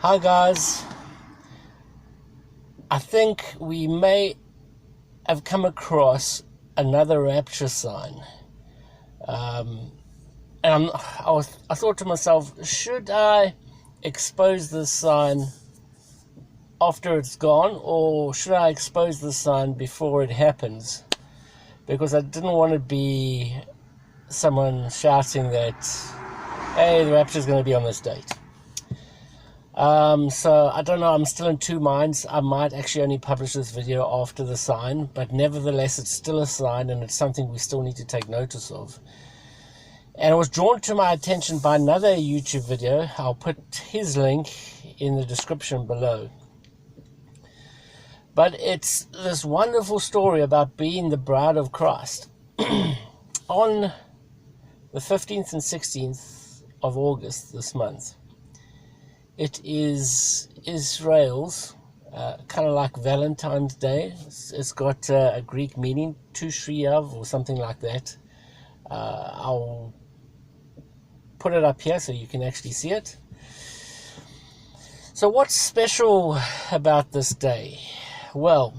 Hi guys, I think we may have come across another rapture sign. And I thought to myself, should I expose this sign after it's gone, or should I expose the sign before it happens? Because I didn't want to be someone shouting that, hey, the rapture is going to be on this date. So I don't know, I'm still in two minds. I might actually only publish this video after the sign, but nevertheless it's still a sign and it's something we still need to take notice of. And it was drawn to my attention by another YouTube video. I'll put his link in the description below. But it's this wonderful story about being the bride of Christ. On the 15th and 16th of August this month, it is Israel's, kind of like Valentine's Day. It's got a Greek meaning, Tushri Av, or something like that. I'll put it up here so you can actually see it. So what's special about this day? Well,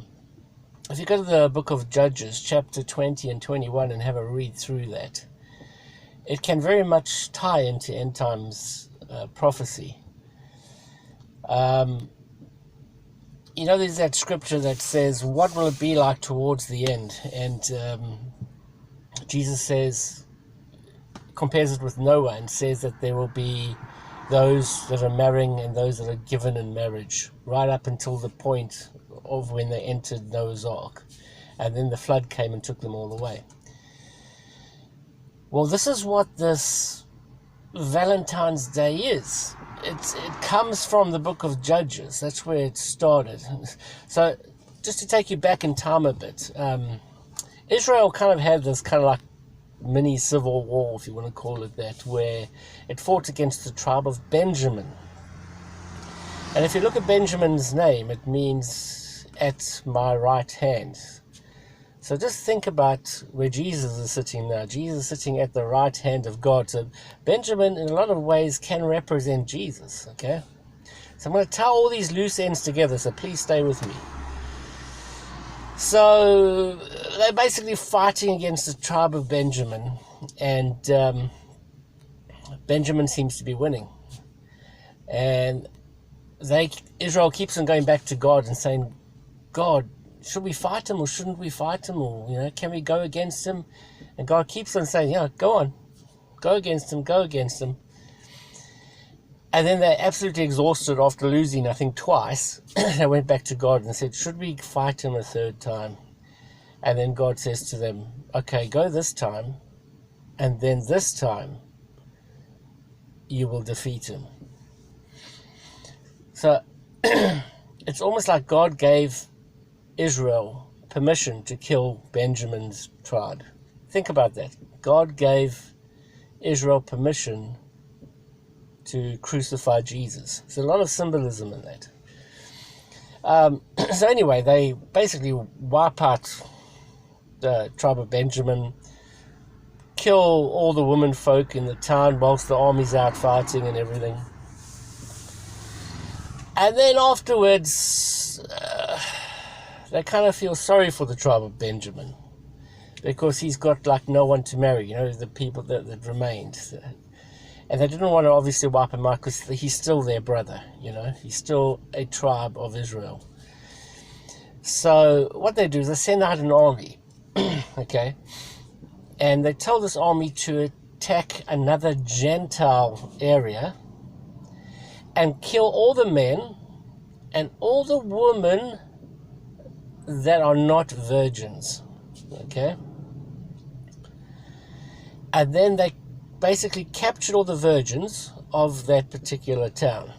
if you go to the book of Judges, chapter 20 and 21, and have a read through that, it can very much tie into end times prophecy. You know, there's that scripture that says, what will it be like towards the end? And Jesus says, compares it with Noah and says that there will be those that are marrying and those that are given in marriage, right up until the point of when they entered Noah's Ark. And then the flood came and took them all away. Well, this is what this Valentine's Day is. It comes from the book of Judges. That's where it started. So just to take you back in time a bit, Israel kind of had this kind of like mini civil war, if you want to call it that, where it fought against the tribe of Benjamin. And if you look at Benjamin's name, it means at my right hand. So just think about where Jesus is sitting now. Jesus is sitting at the right hand of God. So Benjamin, in a lot of ways, can represent Jesus, okay? So I'm going to tie all these loose ends together, so please stay with me. So they're basically fighting against the tribe of Benjamin, and Benjamin seems to be winning. And Israel keeps on going back to God and saying, God, should we fight him or shouldn't we fight him? Or, you know, can we go against him? And God keeps on saying, yeah, go on. Go against him, go against him. And then they're absolutely exhausted after losing, I think, twice. They went back to God and said, should we fight him a third time? And then God says to them, okay, go this time. And then this time, you will defeat him. So it's almost like God gave Israel permission to kill Benjamin's tribe. Think about that. God gave Israel permission to crucify Jesus. There's a lot of symbolism in that. So anyway, they basically wipe out the tribe of Benjamin, kill all the women folk in the town whilst the army's out fighting and everything. And then afterwards, they kind of feel sorry for the tribe of Benjamin, because he's got like no one to marry, you know, the people that remained. And they didn't want to obviously wipe him out because he's still their brother, you know, he's still a tribe of Israel. So what they do is they send out an army, okay, and they tell this army to attack another Gentile area and kill all the men and all the women that are not virgins, okay? And then they basically captured all the virgins of that particular town,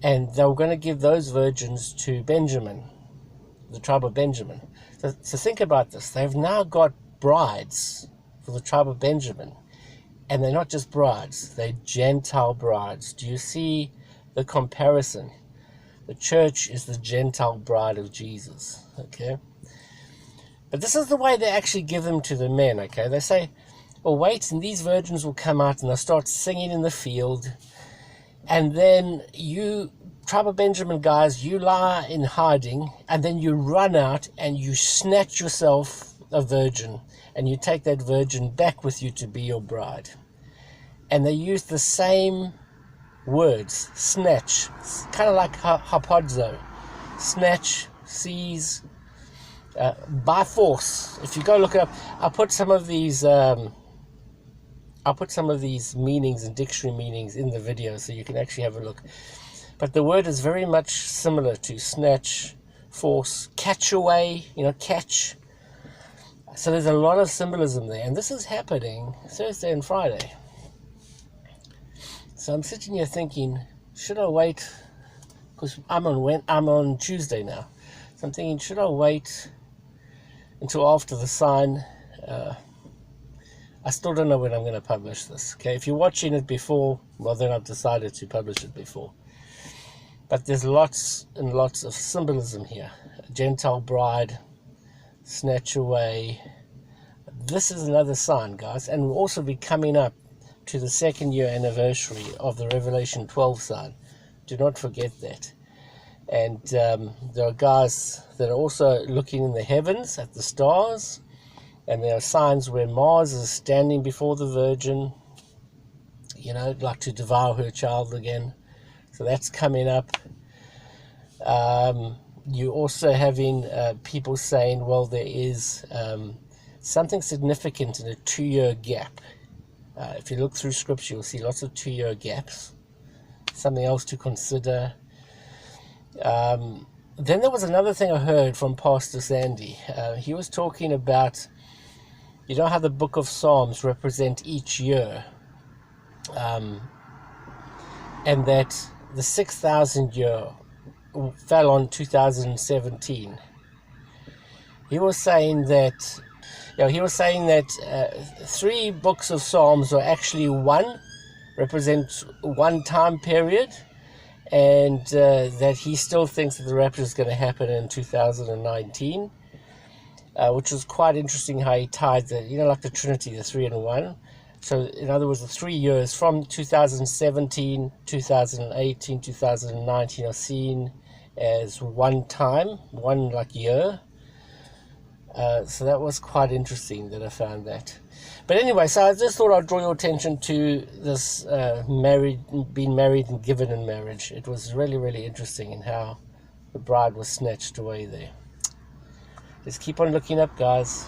and they were going to give those virgins to Benjamin, the tribe of Benjamin. So think about this. They've now got brides for the tribe of Benjamin, and they're not just brides, they're Gentile brides. Do you see the comparison? The church is the Gentile bride of Jesus, okay? But this is the way they actually give them to the men, okay? They say, well, wait, and these virgins will come out and they'll start singing in the field, And then you, tribe of Benjamin guys, you lie in hiding, and then you run out and you snatch yourself a virgin, and you take that virgin back with you to be your bride. And they use the same words, snatch, kind of like hapadzo, snatch, seize, by force. If you go look it up, I'll put some of these meanings and dictionary meanings in the video so you can actually have a look. But the word is very much similar to snatch, force, catch away, catch. So there's a lot of symbolism there, and this is happening Thursday and Friday. So I'm sitting here thinking, should I wait? Because I'm on Tuesday now. So I'm thinking, should I wait until after the sign? I still don't know when I'm going to publish this. Okay, if you're watching it before, well, then I've decided to publish it before. But there's lots and lots of symbolism here. A Gentile bride, snatch away. This is another sign, guys, and we'll also be coming up to the 2nd year anniversary of the Revelation 12 sign. Do not forget that. And there are guys that are also looking in the heavens at the stars, and there are signs where Mars is standing before the Virgin, like to devour her child again. So that's coming up. You're also having people saying, well, there is something significant in a 2-year gap. If you look through Scripture, you'll see lots of 2-year gaps. Something else to consider. Then there was another thing I heard from Pastor Sandy. He was talking about, how the book of Psalms represent each year. And that the 6,000 year fell on 2017. He was saying that 3 books of Psalms are actually represent one time period, and that he still thinks that the rapture is going to happen in 2019, which was quite interesting how he tied like the Trinity, the 3 in 1. So in other words, the 3 years from 2017, 2018, 2019 are seen as one year. So that was quite interesting that I found that. But anyway, so I just thought I'd draw your attention to this being married and given in marriage. It was really, really interesting in how the bride was snatched away there. Just keep on looking up, guys.